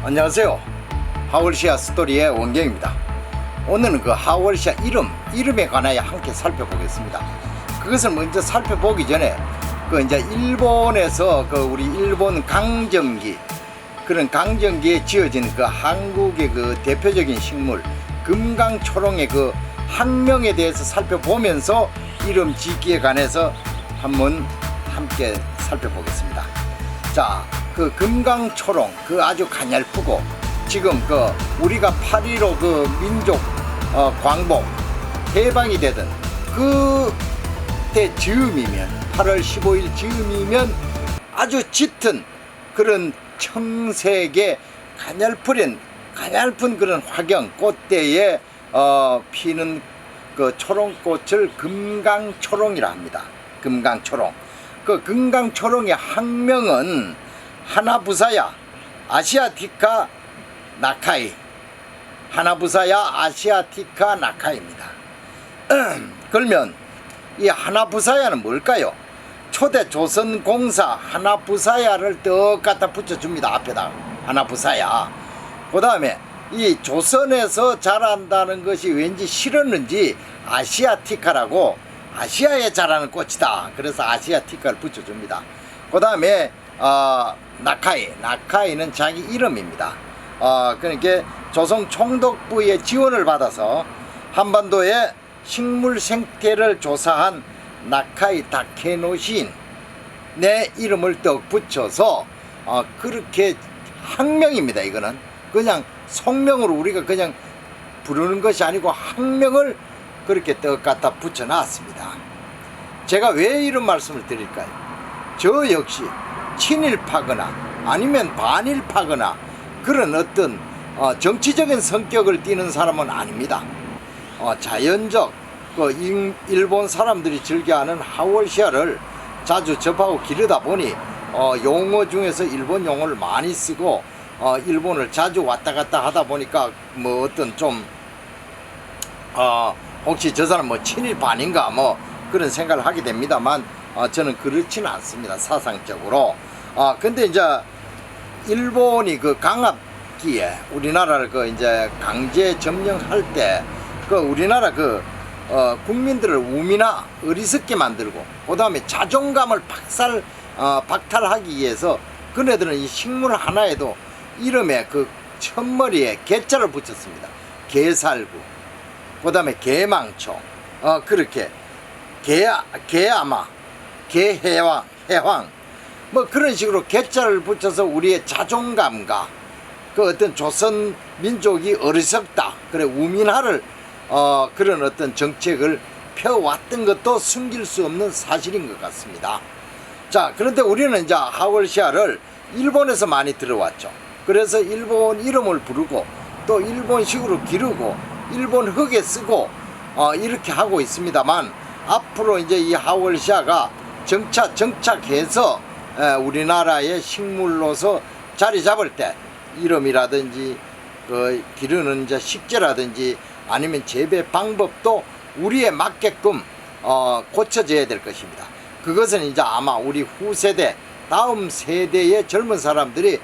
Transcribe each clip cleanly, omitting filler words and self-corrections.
안녕하세요. 하월시아 스토리의 원경입니다. 오늘은 그 하월시아 이름에 관하여 함께 살펴보겠습니다. 그것을 먼저 살펴보기 전에 그 이제 일본에서 그 우리 일본 강점기, 그런 강점기에 지어진 그 한국의 그 대표적인 식물 금강초롱의 그 학명에 대해서 살펴보면서 이름 짓기에 관해서 한번 함께 살펴보겠습니다. 자, 그 금강초롱 그 아주 가냘프고 지금 그 우리가 8.15 그 민족 광복 해방이 되던 그때 즈음이면 8월 15일 즈음이면 아주 짙은 그런 청색의 가냘픈 그런 화경 꽃대에 피는 그 초롱꽃을 금강초롱이라 합니다. 금강초롱. 그 금강초롱의 학명은 하나부사야 아시아티카 나카이, 하나부사야 아시아티카 나카이입니다. 그러면 이 하나부사야는 뭘까요? 초대 조선공사 하나부사야를 떡 갖다 붙여줍니다. 앞에다 하나부사야. 그 다음에 이 조선에서 자란다는 것이 왠지 싫었는지 아시아티카라고 아시아에 자라는 꽃이다. 그래서 아시아티카를 붙여줍니다. 그 다음에 나카이는 자기 이름입니다. 그러니까 조선 총독부의 지원을 받아서 한반도의 식물 생태를 조사한 나카이 다케노시인 내 이름을 떡 붙여서 그렇게 학명입니다. 이거는 그냥 성명으로 우리가 그냥 부르는 것이 아니고 학명을 그렇게 떡 갖다 붙여 놨습니다. 제가 왜 이런 말씀을 드릴까요? 저 역시 친일파거나 아니면 반일파거나 그런 어떤 정치적인 성격을 띠는 사람은 아닙니다. 자연적 그 일본 사람들이 즐겨하는 하월시아를 자주 접하고 기르다 보니 용어 중에서 일본 용어를 많이 쓰고 일본을 자주 왔다 갔다 하다 보니까 뭐 어떤 좀 혹시 저 사람 뭐 친일반인가 뭐 그런 생각을 하게 됩니다만 저는 그렇지는 않습니다. 사상적으로. 근데 이제 일본이 그 강압기에 우리나라를 그 이제 강제 점령할 때 그 우리나라 그 국민들을 우미나 어리석게 만들고 그 다음에 자존감을 박탈하기 위해서 그네들은 이 식물 하나에도 이름에 그 첫머리에 개자를 붙였습니다. 개살구, 그 다음에 개망초, 그렇게 개아마, 개해왕, 뭐 그런 식으로 개자를 붙여서 우리의 자존감과 그 어떤 조선 민족이 어리석다, 그래 우민화를 그런 어떤 정책을 펴왔던 것도 숨길 수 없는 사실인 것 같습니다. 자, 그런데 우리는 이제 하월시아를 일본에서 많이 들어왔죠. 그래서 일본 이름을 부르고 또 일본식으로 기르고 일본 흙에 쓰고 이렇게 하고 있습니다만 앞으로 이제 이 하월시아가 정착해서 우리나라의 식물로서 자리 잡을 때 이름이라든지 그 기르는 이제 식재라든지 아니면 재배 방법도 우리에 맞게끔 고쳐져야 될 것입니다. 그것은 이제 아마 우리 후세대 다음 세대의 젊은 사람들이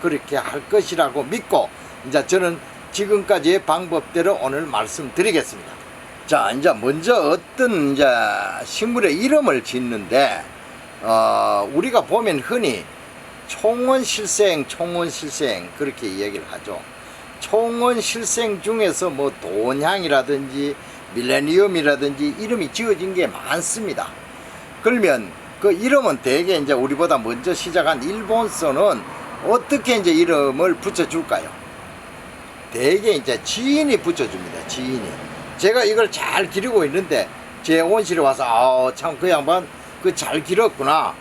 그렇게 할 것이라고 믿고 이제 저는 지금까지의 방법대로 오늘 말씀드리겠습니다. 자, 이제 먼저 어떤 이제 식물의 이름을 짓는데 우리가 보면 흔히 총원실생 그렇게 이야기를 하죠. 총원실생 중에서 뭐 돈향이라든지 밀레니엄이라든지 이름이 지어진 게 많습니다. 그러면 그 이름은 대개 이제 우리보다 먼저 시작한 일본서는 어떻게 이제 이름을 붙여줄까요? 대개 이제 지인이 붙여줍니다. 지인이. 제가 이걸 잘 기르고 있는데 제 온실에 와서 참 그 양반 그 잘 기렀구나.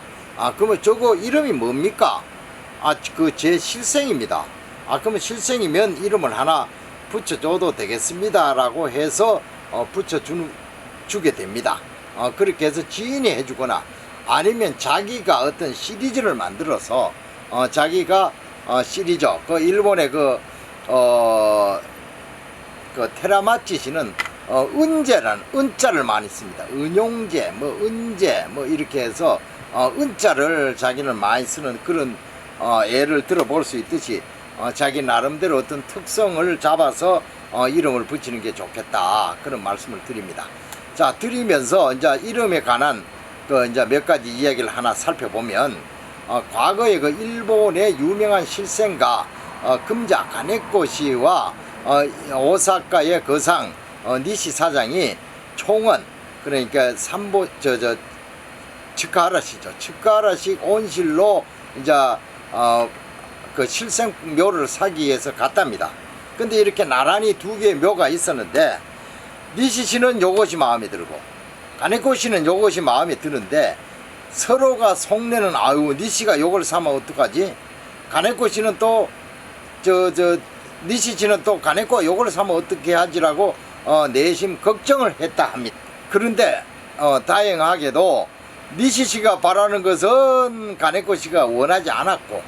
그러면 저거 이름이 뭡니까? 그 제 실생입니다. 그러면 실생이면 이름을 하나 붙여줘도 되겠습니다 라고 해서 붙여주게 됩니다. 그렇게 해서 지인이 해주거나 아니면 자기가 어떤 시리즈를 만들어서 자기가 시리즈 그 일본의 그 테라마치 씨는 은재라는 은자를 많이 씁니다. 은용재 뭐 은재 뭐 이렇게 해서 은자를 자기는 많이 쓰는 그런 예를 들어볼 수 있듯이 자기 나름대로 어떤 특성을 잡아서 이름을 붙이는 게 좋겠다, 그런 말씀을 드립니다. 자, 드리면서 이제 이름에 관한 그 이제 몇 가지 이야기를 하나 살펴보면, 과거에 그 일본의 유명한 실생가 금자 가네코 씨와 오사카의 거상 니시 사장이 총원, 그러니까 삼보 츠카하라시죠. 츠카하라시 온실로 이제 그 실생묘를 사기 위해서 갔답니다. 근데 이렇게 나란히 두 개의 묘가 있었는데, 니시 씨는 요것이 마음에 들고 가네코 씨는 요것이 마음에 드는데, 서로가 속내는 아유 니시가 요걸 사면 어떡하지? 가네코 씨는 또 니시 씨는 또 가네코가 요걸 사면 어떻게 하지라고 내심 걱정을 했다 합니다. 그런데 다행하게도 니시 씨가 바라는 것은 가네코 씨가 원하지 않았고,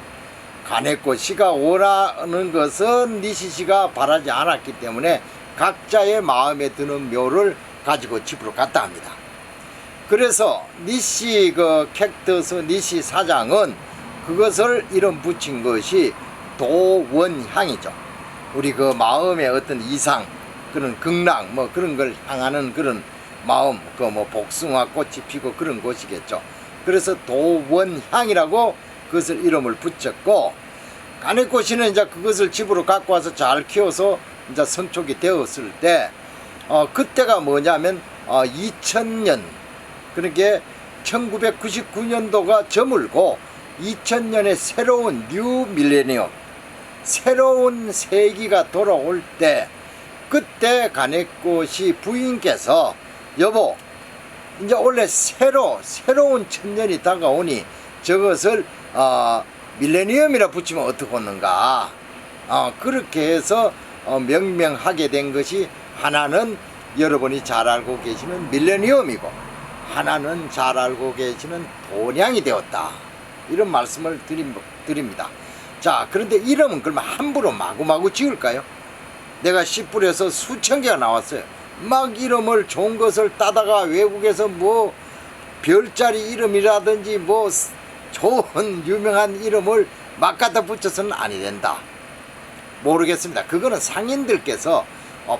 가네코 씨가 원하는 것은 니시 씨가 바라지 않았기 때문에 각자의 마음에 드는 묘를 가지고 집으로 갔다 합니다. 그래서 니시 그 캡터스 니시 사장은 그것을 이름 붙인 것이 도원향이죠. 우리 그 마음의 어떤 이상, 그런 극락 뭐 그런 걸 향하는 그런 마음, 그 뭐 복숭아 꽃이 피고 그런 곳이겠죠. 그래서 도원향이라고 그것을 이름을 붙였고, 가네코 씨는 이제 그것을 집으로 갖고 와서 잘 키워서 이제 성촉이 되었을 때, 그때가 뭐냐면 2000년, 그러니까 1999년도가 저물고 2000년에 새로운 뉴 밀레니엄, 새로운 세기가 돌아올 때, 그때 가네코 씨 부인께서 여보, 이제 원래 새로운 천년이 다가오니 저것을 밀레니엄이라 붙이면 어떻겠는가, 그렇게 해서 명명하게 된 것이, 하나는 여러분이 잘 알고 계시는 밀레니엄이고 하나는 잘 알고 계시는 도량이 되었다, 이런 말씀을 드립니다. 자, 그런데 이름은 그러면 함부로 마구마구 지을까요? 내가 씨뿔에서 수천 개가 나왔어요. 막 이름을 좋은 것을 따다가 외국에서 뭐 별자리 이름이라든지 뭐 좋은 유명한 이름을 막 갖다 붙여서는 아니 된다. 모르겠습니다. 그거는 상인들께서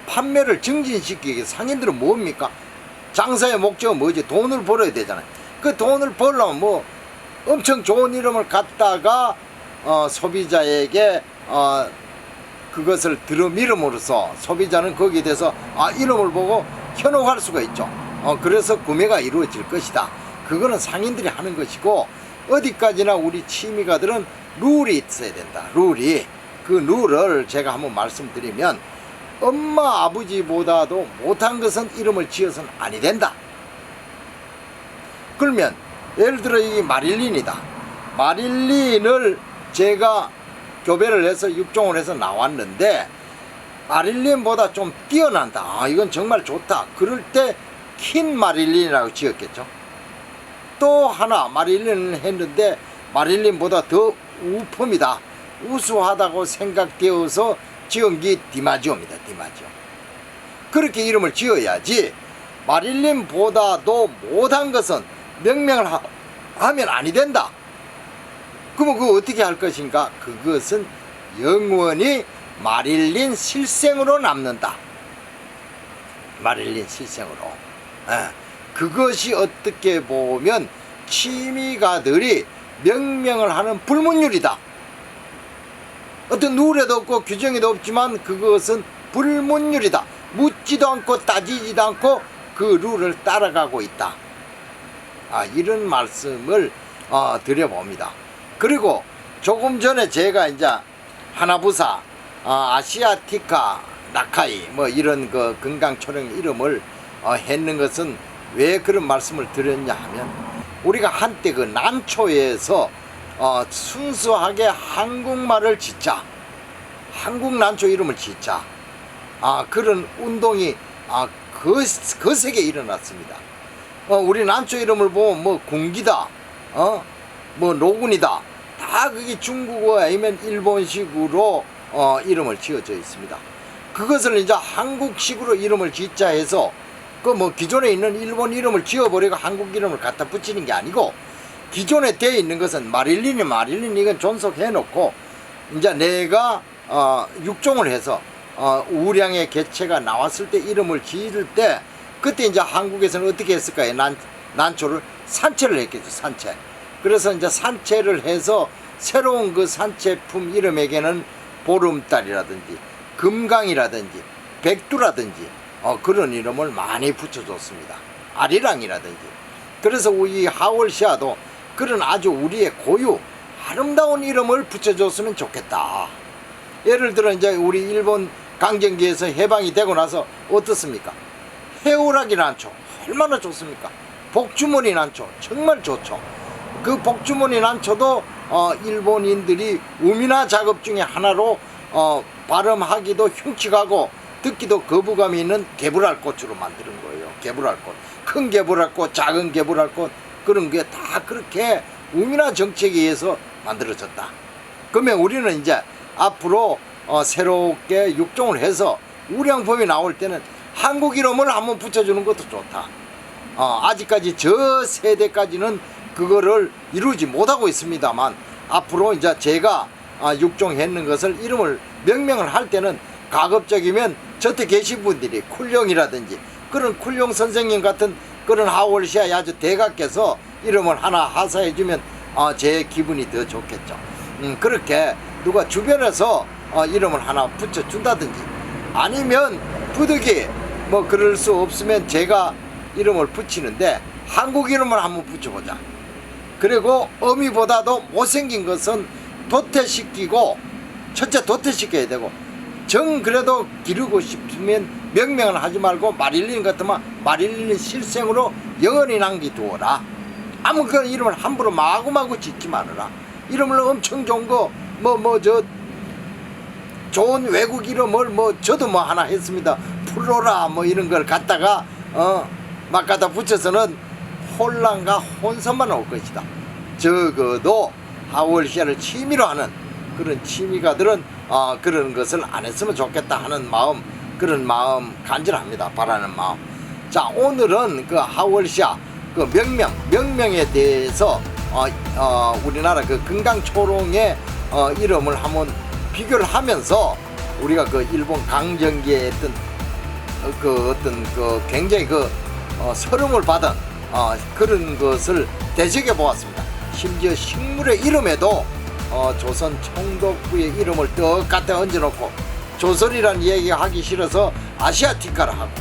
판매를 증진시키기 위해서, 상인들은 뭡니까? 장사의 목적은 뭐지? 돈을 벌어야 되잖아요. 그 돈을 벌려면 뭐 엄청 좋은 이름을 갖다가 소비자에게 그것을 들어밀음으로써 소비자는 거기에 대해서 이름을 보고 현혹할 수가 있죠. 그래서 구매가 이루어질 것이다. 그거는 상인들이 하는 것이고, 어디까지나 우리 취미가들은 룰이 있어야 된다. 룰이, 그 룰을 제가 한번 말씀드리면, 엄마 아버지보다도 못한 것은 이름을 지어서는 아니 된다. 그러면 예를 들어 이 마릴린이다. 마릴린을 제가 교배를 해서 육종을 해서 나왔는데, 마릴린보다 좀 뛰어난다, 이건 정말 좋다, 그럴 때 킨 마릴린이라고 지었겠죠. 또 하나 마릴린을 했는데 마릴린보다 더 우품이다, 우수하다고 생각되어서 지은 게 디마지오입니다. 디마지오. 그렇게 이름을 지어야지, 마릴린보다도 못한 것은 명명을 하면 아니 된다. 그러면 그거 어떻게 할 것인가? 그것은 영원히 마릴린 실생으로 남는다. 마릴린 실생으로. 그것이 어떻게 보면 취미가들이 명명을 하는 불문율이다. 어떤 룰에도 없고 규정에도 없지만 그것은 불문율이다. 묻지도 않고 따지지도 않고 그 룰을 따라가고 있다. 이런 말씀을 드려봅니다. 그리고 조금 전에 제가 이제 하나부사 아시아티카 나카이 뭐 이런 그 건강초령 이름을 했는 것은 왜 그런 말씀을 드렸냐 하면, 우리가 한때 그 난초에서 순수하게 한국말을 짓자, 한국 난초 이름을 짓자, 그런 운동이 거세게 일어났습니다. 우리 난초 이름을 보면 뭐 공기다, 뭐 노군이다, 다 그게 중국어 아니면 일본식으로 이름을 지어져 있습니다. 그것을 이제 한국식으로 이름을 짓자 해서 그 뭐 기존에 있는 일본 이름을 지어버리고 한국 이름을 갖다 붙이는 게 아니고, 기존에 되어 있는 것은 마릴린 이건 존속해 놓고 이제 내가 육종을 해서 우량의 개체가 나왔을 때 이름을 지을 때 그때 이제 한국에서는 어떻게 했을까요? 난초를 산채를 했겠죠. 산채. 그래서 이제 산채를 해서 새로운 그 산채품 이름에게는 보름달이라든지 금강이라든지 백두라든지 그런 이름을 많이 붙여줬습니다. 아리랑이라든지. 그래서 이 하월시아도 그런 아주 우리의 고유 아름다운 이름을 붙여줬으면 좋겠다. 예를 들어 이제 우리 일본 강점기에서 해방이 되고 나서 어떻습니까? 해오라기 난초 얼마나 좋습니까? 복주머니 난초 정말 좋죠. 그 복주머니 난초도 일본인들이 우미나 작업 중에 하나로 발음하기도 흉측하고 듣기도 거부감이 있는 개불알꽃으로 만드는 거예요. 개불알꽃. 큰 개불알꽃, 작은 개불알꽃 그런 게 다 그렇게 우미나 정책에 의해서 만들어졌다. 그러면 우리는 이제 앞으로 새롭게 육종을 해서 우량품이 나올 때는 한국 이름을 한번 붙여주는 것도 좋다. 아직까지 저 세대까지는 그거를 이루지 못하고 있습니다만 앞으로 이제 제가 육종했는 것을 이름을 명명을 할 때는 가급적이면 저때 계신 분들이 쿨룡이라든지 그런 쿨룡 선생님 같은 그런 하월시아 아주 대가께서 이름을 하나 하사해주면 제 기분이 더 좋겠죠. 그렇게 누가 주변에서 이름을 하나 붙여준다든지 아니면 부득이 뭐 그럴 수 없으면 제가 이름을 붙이는데 한국 이름을 한번 붙여보자. 그리고 어미보다도 못생긴 것은 도태시키고 첫째 도태시켜야 되고 정 그래도 기르고 싶으면 명명을 하지 말고 마릴린 같으면 마릴린 실생으로 영원히 남기두어라. 아무 그런 이름을 함부로 마구마구 짓지 말아라. 이름을 엄청 좋은 거 좋은 외국 이름을 저도 하나 했습니다. 플로라 이런 걸 갖다가 막 갖다 붙여서는 혼란과 혼선만 올 것이다. 적어도 하월시아를 취미로 하는 그런 취미가들은 그런 것을 안 했으면 좋겠다 하는 마음, 그런 마음 간절합니다. 바라는 마음. 자, 오늘은 그 하월시아 그 명명에 대해서 우리나라 그 금강초롱의 이름을 한번 비교를 하면서 우리가 그 일본 강점기에 어떤 그 굉장히 서름을 받은 그런 것을 되새겨 보았습니다. 심지어 식물의 이름에도 조선 총독부의 이름을 똑같이 얹어놓고 조선이라는 얘기가 하기 싫어서 아시아티카를 하고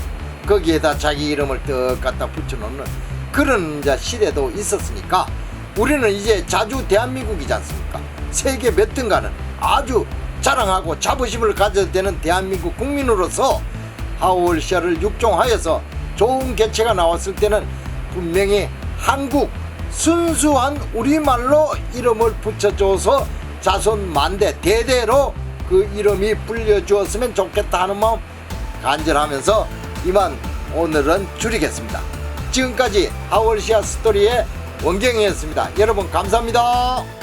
거기에다 자기 이름을 똑같이 붙여놓는 그런 이제 시대도 있었으니까 우리는 이제 자주 대한민국이지 않습니까? 세계 몇 등가는 아주 자랑하고 자부심을 가져야 되는 대한민국 국민으로서 하월시아를 육종하여서 좋은 개체가 나왔을 때는 분명히 한국 순수한 우리말로 이름을 붙여줘서 자손 만대 대대로 그 이름이 불려주었으면 좋겠다 하는 마음 간절하면서 이만 오늘은 줄이겠습니다. 지금까지 하월시아 스토리의 원경이었습니다. 여러분 감사합니다.